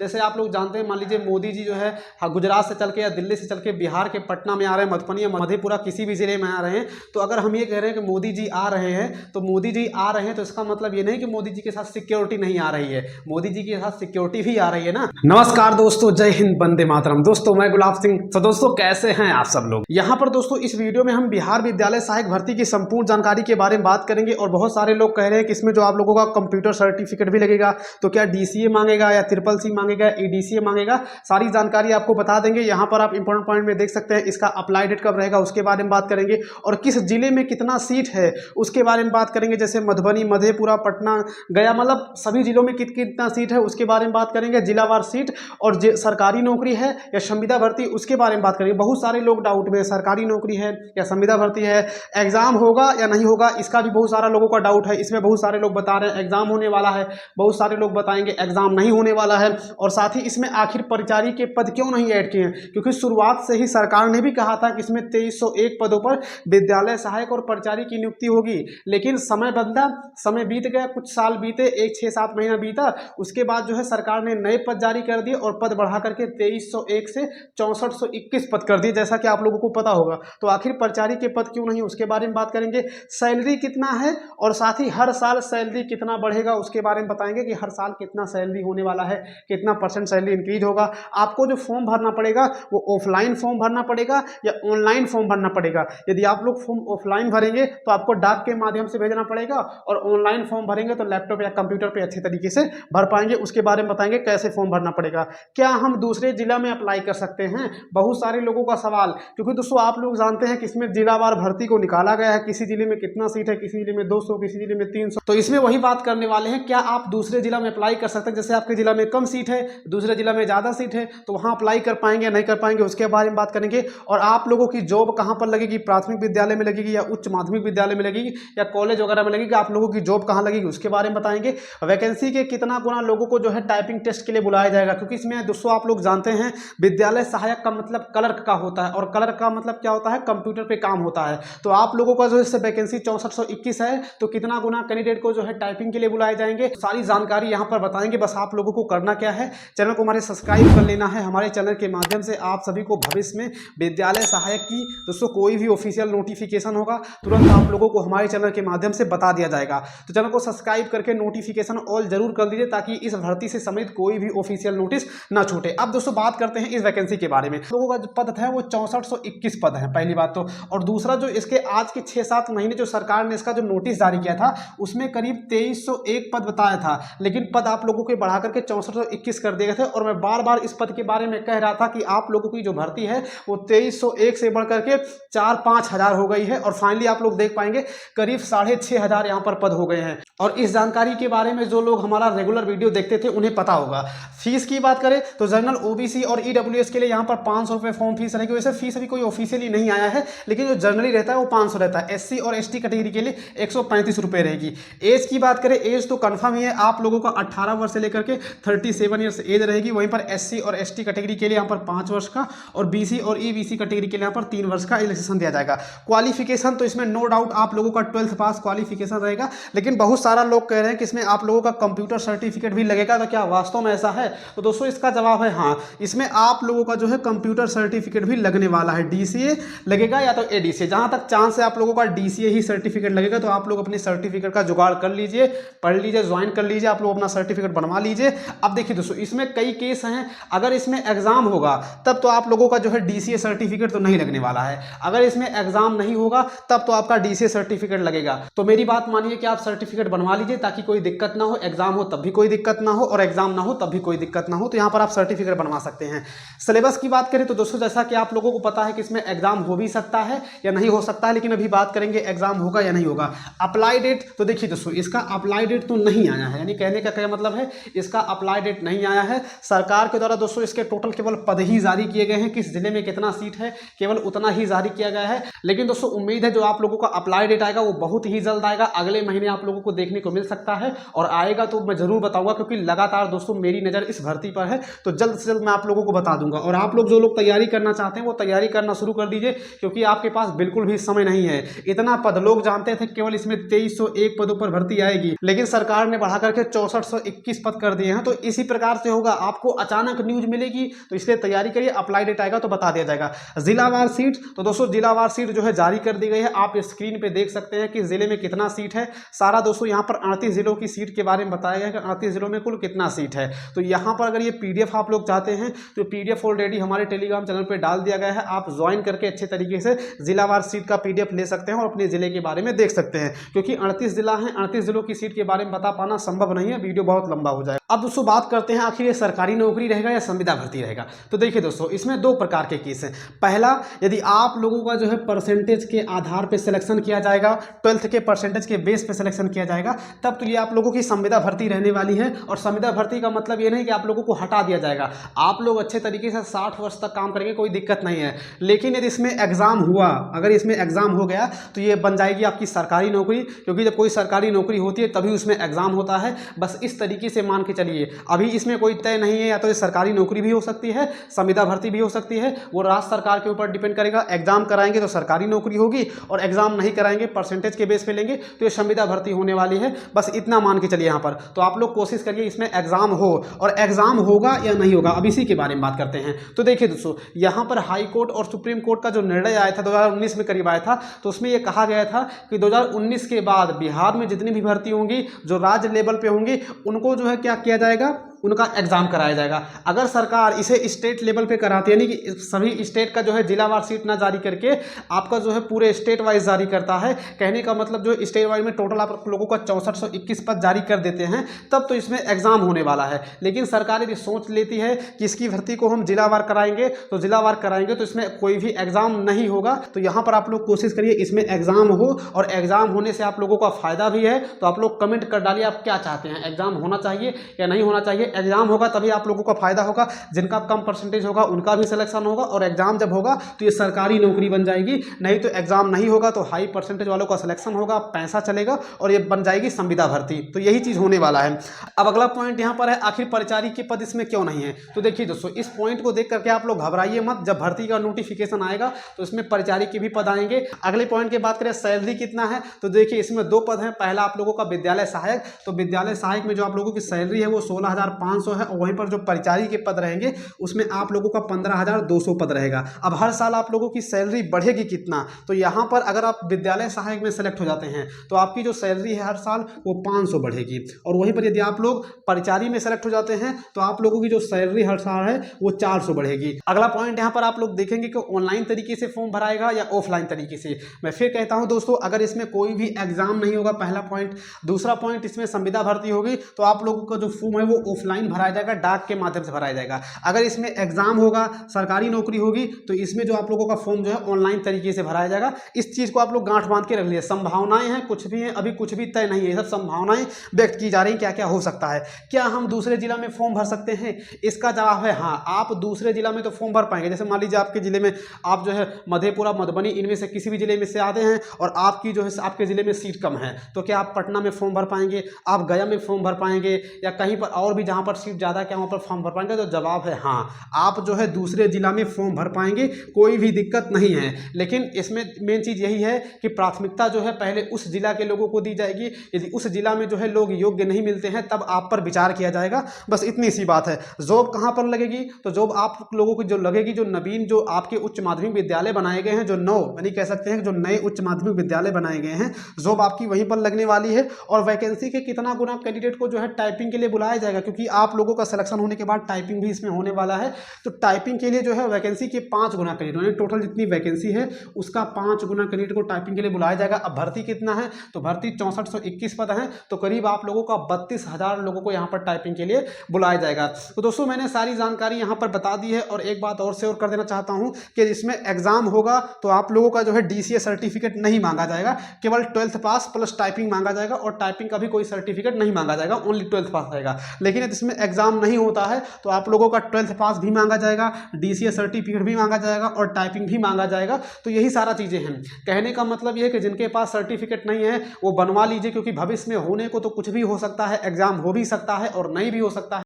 जैसे आप लोग जानते हैं, मान लीजिए मोदी जी जो है गुजरात से चल के या दिल्ली से चल के बिहार के पटना में आ रहे हैं, मधुबनी या मधेपुरा किसी भी जिले में आ रहे हैं, तो अगर हम ये कह रहे हैं कि मोदी जी आ रहे हैं, तो मोदी जी आ रहे हैं तो इसका मतलब ये नहीं कि मोदी जी के साथ सिक्योरिटी नहीं आ रही है, मोदी जी के साथ सिक्योरिटी भी आ रही है ना। नमस्कार दोस्तों, जय हिंद, वंदे मातरम। दोस्तों मैं गुलाब सिंह। तो दोस्तों कैसे हैं आप सब लोग। यहाँ पर दोस्तों इस वीडियो में हम बिहार विद्यालय सहायक भर्ती की संपूर्ण जानकारी के बारे में बात करेंगे। और बहुत सारे लोग कह रहे हैं कि इसमें जो आप लोगों का कंप्यूटर सर्टिफिकेट भी लगेगा, तो क्या डीसीए मांगेगा या CCC मांगेगा, एडीसीए मांगेगा, सारी जानकारी आपको बता देंगे। यहाँ पर आप इंपॉर्टेंट पॉइंट में देख सकते हैं, इसका अप्लाई डेट कब रहेगा उसके बारे में बात करेंगे, और किस जिले में कितना सीट है उसके बारे में बात करेंगे। जैसे मधुबनी, मधेपुरा, पटना, गया, मतलब सभी जिलों में कितना सीट है उसके बारे में बात करेंगे, जिलावार सीट। और सरकारी नौकरी है या संविदा भर्ती उसके बारे में बात करेंगे। बहुत सारे लोग डाउट में, सरकारी नौकरी है या संविदा भर्ती है, एग्जाम होगा या नहीं होगा, इसका भी बहुत सारा लोगों का डाउट है। इसमें बहुत सारे लोग बता रहे हैं एग्जाम होने वाला है, बहुत सारे लोग बताएंगे एग्जाम नहीं होने वाला है। और साथ ही इसमें आखिर परिचारी के पद क्यों नहीं ऐड किए हैं, क्योंकि शुरुआत से ही सरकार ने भी कहा था कि इसमें 2301 पदों पर विद्यालय सहायक और परिचारी की नियुक्ति होगी। लेकिन समय बदला, समय बीत गया, कुछ साल बीते, 6-7 महीना बीता, उसके बाद जो है सरकार ने नए पद जारी कर दिए और पद बढ़ा करके 2301 से 6421 पद कर दिए, जैसा कि आप लोगों को पता होगा। तो आखिर परिचारी के पद क्यों नहीं, उसके बारे में बात करेंगे। सैलरी कितना है और साथ ही हर साल सैलरी कितना बढ़ेगा उसके बारे में बताएंगे कि हर साल कितना सैलरी होने वाला है, कितना % सैलरी इंक्रीज होगा। आपको जो फॉर्म भरना पड़ेगा वो ऑफलाइन फॉर्म भरना पड़ेगा या ऑनलाइन फॉर्म भरना पड़ेगा। यदि आप लोग फॉर्म ऑफलाइन भरेंगे तो आपको डाक के माध्यम से भेजना पड़ेगा, और ऑनलाइन फॉर्म भरेंगे तो लैपटॉप या कंप्यूटर पे अच्छे तरीके से भर पाएंगे। उसके बारे में बताएंगे कैसे फॉर्म भरना पड़ेगा। क्या हम दूसरे जिला में अप्लाई कर सकते हैं, बहुत सारे लोगों का सवाल, क्योंकि दोस्तों आप लोग जानते हैं कि इसमें जिलावार भर्ती को निकाला गया है, किसी जिले में कितना सीट है, किसी जिले में 200, किसी जिले में 300। तो इसमें वही बात करने वाले हैं, क्या आप दूसरे जिला में अप्लाई कर सकते हैं। जैसे आपके जिला में कम सीट है, दूसरे जिला में ज़्यादा सीट है, तो वहाँ अप्लाई कर पाएंगे या नहीं कर पाएंगे उसके बारे में बात करेंगे। और आप लोगों की जॉब कहाँ पर लगेगी, प्राथमिक विद्यालय में लगेगी या उच्च माध्यमिक विद्यालय में लगेगी या कॉलेज वगैरह में लगेगी, आप लोगों की जॉब कहाँ लगेगी उसके बारे में बताएंगे। वैकेंसी के कितना गुना लोगों को जो है टाइपिंग टेस्ट के लिए बुलाया जाएगा, क्योंकि इसमें दोस्तों आप लोग जानते हैं विद्यालय सहायक का मतलब क्लर्क का होता है, और क्लर्क का मतलब क्या होता है, कंप्यूटर पे काम होता है। तो आप लोगों का जो है वैकेंसी 6421 है, तो कितना गुना कैंडिडेट को जो है टाइपिंग के लिए बुलाए जाएंगे, सारी जानकारी यहाँ पर बताएंगे। बस आप लोगों को करना क्या है, चैनल को हमारे सब्सक्राइब कर लेना है। हमारे चैनल के माध्यम से आप सभी को भविष्य में विद्यालय सहायक की दोस्तों कोई भी ऑफिशियल नोटिफिकेशन होगा तुरंत आप लोगों को हमारे चैनल के माध्यम से बता दिया जाएगा। तो चैनल को सब्सक्राइब करके नोटिफिकेशन ऑल जरूर कर दीजिए, ताकि इस भर्ती से समेत कोई भी ऑफिशियल नोटिस ना छूटे। अब दोस्तों बात करते हैं इस वैकेंसी के बारे में। लोगों का जो पद है वो 6421 पद है, पहली बात तो। और दूसरा जो इसके आज के 6-7 महीने जो सरकार ने इसका जो नोटिस जारी किया था उसमें करीब 2301 पद बताया था, लेकिन पद आप लोगों के बढ़ा करके 6421 कर दिए गए थे। और मैं बार बार इस पद के बारे में कह रहा था कि आप लोगों की जो भर्ती है वो 2301 से बढ़ करके 4-5 हजार हो गई है, और फाइनली आप लोग देख पाएंगे करीब 6500 यहाँ पर पद हो गए हैं। और इस जानकारी के बारे में जो लोग हमारा रेगुलर वीडियो देखते थे उन्हें पता होगा। फीस की बात करें तो जनरल, ओबीसी और ईडब्ल्यूएस के लिए यहाँ पर 500 रुपये फॉर्म फीस रहेगी। वैसे फीस अभी कोई ऑफिशियली नहीं आया है, लेकिन जो जनरली रहता है वो 500 रहता है। एससी और एसटी कैटेगरी के लिए 135 रुपये रहेगी। एज की बात करें, एज तो कंफर्म ही है, आप लोगों का 18 वर्ष से लेकर के 37 ईयर्स एज रहेगी। वहीं पर एससी और एसटी कैटेगरी के लिए यहाँ पर 5 वर्ष का, और बीसी और ईबीसी कैटेगरी के लिए यहाँ पर 3 वर्ष का रिलैक्सेशन दिया जाएगा। क्वालिफिकेशन तो इसमें नो डाउट आप लोगों का 12th पास क्वालिफिकेशन रहेगा, लेकिन बहुत सारा लोग कह रहे हैं कि इसमें आप लोगों का कंप्यूटर सर्टिफिकेट भी लगेगा। तो क्या वास्तव में ऐसा है? तो दोस्तों इसका जवाब है हाँ, इसमें आप लोगों का जो है कंप्यूटर सर्टिफिकेट भी लगने वाला है। डीसीए लगेगा या तो एडीसीए, जहां तक चांस है आप लोगों का डीसीए ही सर्टिफिकेट लगेगा। तो आप लोग अपने सर्टिफिकेट का जुगाड़ कर लीजिए, पढ़ लीजिए, ज्वाइन कर लीजिए, आप लोग अपना सर्टिफिकेट बनवा लीजिए। अब देखिए दोस्तों इसमें कई केस हैं, अगर इसमें एग्जाम होगा तब तो आप लोगों का जो है डीसीए सर्टिफिकेट तो नहीं लगने वाला है। अगर इसमें एग्जाम नहीं होगा तब तो आपका डीसीए सर्टिफिकेट लगेगा। तो मेरी बात मानिए कि आप सर्टिफिकेट बनवा लीजिए, ताकि कोई दिक्कत ना हो, एग्जाम हो तब भी कोई दिक्कत ना हो और एग्जाम ना हो तब भी कोई दिक्कत ना हो। तो यहाँ पर आप सर्टिफिकेट बनवा सकते हैं। सिलेबस की बात करें तो दोस्तों जैसा कि आप लोगों को पता है कि इसमें एग्जाम हो भी सकता है या नहीं हो सकता है, लेकिन अभी बात करेंगे एग्जाम होगा या नहीं होगा। अप्लाई डेट तो देखिए दोस्तों इसका अप्लाई डेट तो नहीं आया है, यानी कहने का क्या मतलब है, इसका अप्लाई डेट नहीं आया है। सरकार के द्वारा दोस्तों इसके टोटल केवल पद ही जारी किए गए हैं, किस जिले में कितना सीट है केवल उतना ही जारी किया गया है। लेकिन दोस्तों उम्मीद है जो आप लोगों का अप्लाई डेट आएगा वो बहुत ही जल्द आएगा, अगले महीने आप लोगों को देखने को मिल सकता है। और आएगा तो मैं जरूर बताऊंगा, क्योंकि लगातार दोस्तों मेरी नज़र इस भर्ती पर है, तो जल्द से जल्द मैं आप लोगों को बता दूंगा। और आप लोग जो लोग तैयारी करना चाहते हैं वो तैयारी करना शुरू कर दीजिए, क्योंकि आपके पास बिल्कुल भी समय नहीं है। इतना पद लोग जानते थे केवल इसमें 2301 पदों पर भर्ती आएगी, लेकिन सरकार ने बढ़ा करके 6421 पद कर दिए हैं। तो इसी प्रकार प्रकार से होगा, आपको अचानक न्यूज मिलेगी, तो इसलिए तैयारी करिए। अप्लाई डेट आएगा तो बता दिया जाएगा। जिलावार सीट, तो दोस्तों जिलावार सीट जो है जारी कर दी गई है। आप स्क्रीन पे देख सकते हैं कि जिले में कितना सीट है सारा। दोस्तों यहाँ पर 38 जिलों की सीट के बारे में बताया गया है कि 38 जिलों में कुल कितना सीट है। तो यहाँ पर अगर ये पीडीएफ आप लोग चाहते हैं तो पीडीएफ ऑलरेडी हमारे टेलीग्राम चैनल पर डाल दिया गया है। आप ज्वाइन करके अच्छे तरीके से जिलावार सीट का पीडीएफ ले सकते हैं और अपने जिले के बारे में देख सकते हैं, क्योंकि 38 जिला हैं, 38 जिलों की सीट के बारे में बता पाना संभव नहीं है, वीडियो बहुत लंबा हो जाएगा। अब दोस्तों बात करते हैं आखिर ये सरकारी नौकरी रहेगा या संविदा भर्ती रहेगा। तो देखिए दोस्तों, इसमें दो प्रकार के केस हैं। पहला, यदि आप लोगों का जो है परसेंटेज के आधार पर सिलेक्शन किया जाएगा, 12th के परसेंटेज के बेस पे सिलेक्शन किया जाएगा, तब तो ये आप लोगों की संविदा भर्ती रहने वाली है। और संविदा भर्ती का मतलब ये नहीं कि आप लोगों को हटा दिया जाएगा, आप लोग अच्छे तरीके से 60 वर्ष तक काम करेंगे, कोई दिक्कत नहीं है। लेकिन यदि इसमें एग्जाम हुआ, अगर इसमें एग्जाम हो गया तो ये बन जाएगी आपकी सरकारी नौकरी, क्योंकि जब कोई सरकारी नौकरी होती है तभी उसमें एग्जाम होता है। बस इस तरीके से मान के चलिए, अभी इसमें कोई तय नहीं है, या तो ये सरकारी नौकरी भी हो सकती है, संविदा भर्ती भी हो सकती है, वो राज्य सरकार के ऊपर डिपेंड करेगा। एग्जाम कराएंगे तो सरकारी नौकरी होगी, और एग्जाम नहीं कराएंगे, परसेंटेज के बेस पे लेंगे तो ये संविदा भर्ती होने वाली है। बस इतना मान के चलिए यहाँ पर। तो आप लोग कोशिश करिए इसमें एग्जाम हो, और एग्जाम होगा या नहीं होगा अब इसी के बारे में बात करते हैं। तो देखिए दोस्तों, यहाँ पर हाई कोर्ट और सुप्रीम कोर्ट का जो निर्णय आया था 2019 में करीब आया था, तो उसमें यह कहा गया था कि 2019 के बाद बिहार में जितनी भी भर्ती होंगी जो राज्य लेवल पे होंगी, उनको जो है क्या किया जाएगा, उनका एग्जाम कराया जाएगा। अगर सरकार इसे स्टेट लेवल पे कराती है, यानी कि सभी स्टेट का जो है जिलावार सीट ना जारी करके आपका जो है पूरे स्टेट वाइज जारी करता है, कहने का मतलब जो स्टेट वाइज में टोटल आप लोगों का 6421 पद जारी कर देते हैं, तब तो इसमें एग्जाम होने वाला है। लेकिन सरकार यदि सोच लेती है कि इसकी भर्ती को हम जिलावार कराएंगे तो जिलावार कराएंगे, तो इसमें कोई भी एग्जाम नहीं होगा। तो यहाँ पर आप लोग कोशिश करिए इसमें एग्जाम हो, और एग्जाम होने से आप लोगों का फायदा भी है। तो आप लोग कमेंट कर डालिए आप क्या चाहते हैं, एग्जाम होना चाहिए या नहीं होना चाहिए। एग्जाम होगा तभी आप लोगों का फायदा होगा, जिनका कम परसेंटेज होगा उनका भी सिलेक्शन होगा, और एग्जाम जब होगा तो ये सरकारी नौकरी बन जाएगी। नहीं तो एग्जाम नहीं होगा तो हाई परसेंटेज वालों का सिलेक्शन होगा, पैसा चलेगा और ये बन जाएगी संविदा भर्ती। तो यही चीज होने वाला है। अब अगला पॉइंट यहाँ पर है, आखिर परिचारी के पद इसमें क्यों नहीं है। तो देखिए दोस्तों, इस पॉइंट को देख करके आप लोग घबराइए मत। जब भर्ती का नोटिफिकेशन आएगा तो इसमें परिचारी के भी पद आएंगे। अगले पॉइंट की बात करें सैलरी कितना है, तो देखिए इसमें दो पद हैं। पहला आप लोगों का विद्यालय सहायक, तो विद्यालय सहायक में जो आप लोगों की सैलरी है वो 16,500 है, और वहीं पर जो परिचारी के पद रहेंगे उसमें आप लोगों का 15,200 पद रहेगा। अब हर साल आप लोगों की सैलरी बढ़ेगी कितना, तो यहाँ पर अगर आप विद्यालय सहायक में सेलेक्ट हो जाते हैं तो आपकी जो सैलरी है हर साल वो 500 बढ़ेगी। और वहीं पर यदि आप लोग परिचारी में सेलेक्ट हो जाते हैं तो आप लोगों की जो सैलरी हर साल है वो 400 बढ़ेगी। अगला पॉइंट यहाँ पर आप लोग देखेंगे कि ऑनलाइन तरीके से फॉर्म भराएगा या ऑफलाइन तरीके से। मैं फिर कहता हूँ दोस्तों, अगर इसमें कोई भी एग्जाम नहीं होगा, पहला पॉइंट। दूसरा पॉइंट, इसमें संविदा भर्ती होगी तो आप लोगों का जो फॉर्म है वो ऑफलाइन भराया जाएगा, डाक के माध्यम से भराया जाएगा। अगर इसमें एग्जाम होगा, सरकारी नौकरी होगी, तो इसमें जो आप लोगों का फॉर्म जो है ऑनलाइन तरीके से भराया जाएगा। इस चीज को आप लोग गांठ बांध के रख लीजिए। संभावनाएं हैं, कुछ भी हैं, अभी कुछ भी तय नहीं है, सब संभावनाएं व्यक्त की जा रही, क्या क्या हो सकता है। क्या हम दूसरे जिला में फॉर्म भर सकते हैं? इसका जवाब है हाँ, आप दूसरे जिला में तो फॉर्म भर पाएंगे। जैसे मान लीजिए आपके जिले में आप जो है मधेपुरा, मधुबनी, इनमें से किसी भी जिले में से आते हैं और आपकी जो है आपके जिले में सीट कम है, तो क्या आप पटना में फॉर्म भर पाएंगे, आप गया में फॉर्म भर पाएंगे, या कहीं पर और भी जहां पर सीट ज्यादा है क्या वहां पर फॉर्म भर पाएंगे? तो जवाब है हाँ, आप जो है दूसरे जिला में फॉर्म भर पाएंगे, कोई भी दिक्कत नहीं है। लेकिन इसमें मेन चीज यही है कि प्राथमिकता जो है पहले उस जिला के लोगों को दी जाएगी। यदि उस जिला में जो है लोग योग्य नहीं मिलते हैं तब आप पर विचार किया जाएगा। बस इतनी सी बात है। जॉब कहां पर लगेगी? तो जॉब आप लोगों को जो लगेगी, जो नवीन जो आपके उच्च माध्यमिक विद्यालय बनाए गए हैं, जो यानी कह सकते हैं जो नए उच्च माध्यमिक विद्यालय बनाए गए हैं, जॉब आपकी वहीं पर लगने वाली है। और वैकेंसी के कितना गुना कैंडिडेट को जो है टाइपिंग के लिए बुलाया जाएगा, क्योंकि आप लोगों का सिलेक्शन होने के बाद टाइपिंग भी इसमें होने वाला है। तो टाइपिंग के लिए जो है वैकेंसी के 5 गुना कैंडिडेट, यानी टोटल जितनी वैकेंसी है उसका 5 गुना कैंडिडेट को टाइपिंग के लिए बुलाया जाएगा। अब भर्ती कितना है? तो भर्ती 6421 पद है, तो करीब आप लोगों का 32,000 लोगों को यहाँ पर टाइपिंग के लिए बुलाया जाएगा। तो दोस्तों मैंने सारी जानकारी यहाँ पर बता दी है। और एक बात और से और कर देना चाहता हूँ कि इसमें एग्जाम होगा तो आप लोगों का जो है DCA सर्टिफिकेट नहीं मांगा जाएगा, केवल 12th पास प्लस टाइपिंग मांगा जाएगा। और टाइपिंग का भी कोई सर्टिफिकेट नहीं मांगा जाएगा, ओनली 12th पास रहेगा। लेकिन यदि इसमें एग्जाम नहीं होता है तो आप लोगों का 12th पास भी मांगा जाएगा, DCA सर्टिफिकेट भी मांगा जाएगा और टाइपिंग भी मांगा जाएगा। तो यही सारा चीजें हैं। कहने का मतलब यह है कि जिनके पास सर्टिफिकेट नहीं है वो बनवा लीजिए, क्योंकि भविष्य में होने को तो कुछ भी हो सकता है, एग्जाम हो भी सकता है और नहीं भी हो सकता है।